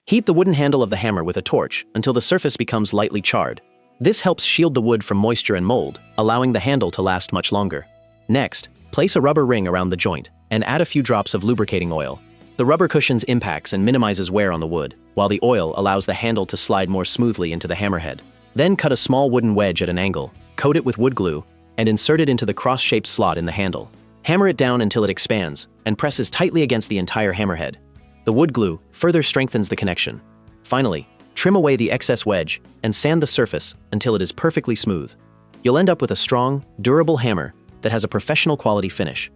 Heat the wooden handle of the hammer with a torch until the surface becomes lightly charred. This helps shield the wood from moisture and mold, allowing the handle to last much longer. Next, place a rubber ring around the joint and add a few drops of lubricating oil. The rubber cushions impacts and minimizes wear on the wood, while the oil allows the handle to slide more smoothly into the hammerhead. Then cut a small wooden wedge at an angle, coat it with wood glue, and insert it into the cross-shaped slot in the handle. Hammer it down until it expands and presses tightly against the entire hammerhead. The wood glue further strengthens the connection. Finally, trim away the excess wedge and sand the surface until it is perfectly smooth. You'll end up with a strong, durable hammer that has a professional quality finish.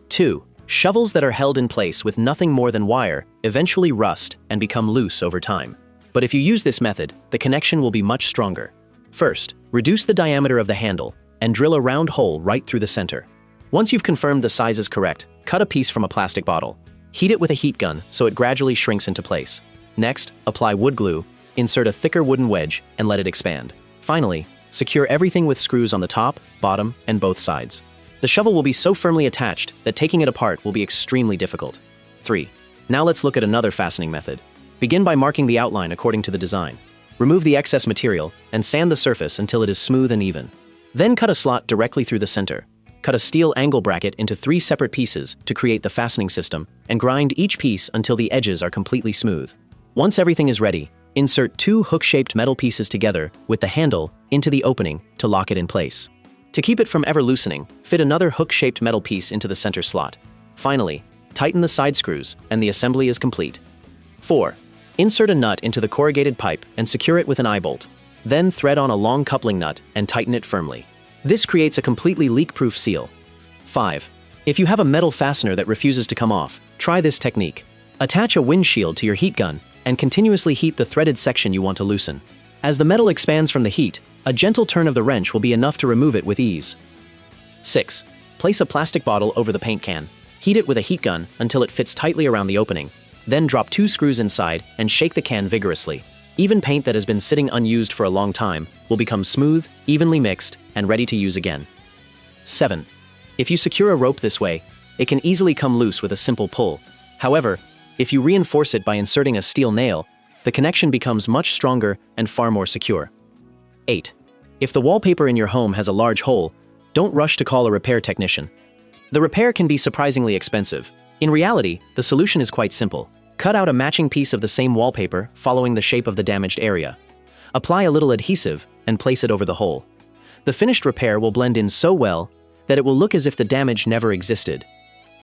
2. Shovels that are held in place with nothing more than wire eventually rust and become loose over time. But if you use this method, the connection will be much stronger. First, reduce the diameter of the handle and drill a round hole right through the center. Once you've confirmed the size is correct, cut a piece from a plastic bottle. Heat it with a heat gun so it gradually shrinks into place. Next, apply wood glue, insert a thicker wooden wedge, and let it expand. Finally, secure everything with screws on the top, bottom, and both sides. The shovel will be so firmly attached that taking it apart will be extremely difficult. 3. Now let's look at another fastening method. Begin by marking the outline according to the design. Remove the excess material and sand the surface until it is smooth and even. Then cut a slot directly through the center. Cut a steel angle bracket into 3 separate pieces to create the fastening system, and grind each piece until the edges are completely smooth. Once everything is ready, insert 2 hook-shaped metal pieces together with the handle into the opening to lock it in place. To keep it from ever loosening, fit another hook-shaped metal piece into the center slot. Finally, tighten the side screws, and the assembly is complete. 4. Insert a nut into the corrugated pipe and secure it with an eye bolt. Then thread on a long coupling nut and tighten it firmly. This creates a completely leak-proof seal. 5. If you have a metal fastener that refuses to come off, try this technique. Attach a windshield to your heat gun and continuously heat the threaded section you want to loosen. As the metal expands from the heat, a gentle turn of the wrench will be enough to remove it with ease. 6. Place a plastic bottle over the paint can. Heat it with a heat gun until it fits tightly around the opening. Then drop 2 screws inside and shake the can vigorously. Even paint that has been sitting unused for a long time will become smooth, evenly mixed, and ready to use again. 7. If you secure a rope this way, it can easily come loose with a simple pull. However, if you reinforce it by inserting a steel nail, the connection becomes much stronger and far more secure. 8. If the wallpaper in your home has a large hole, don't rush to call a repair technician. The repair can be surprisingly expensive. In reality, the solution is quite simple. Cut out a matching piece of the same wallpaper following the shape of the damaged area. Apply a little adhesive and place it over the hole. The finished repair will blend in so well that it will look as if the damage never existed.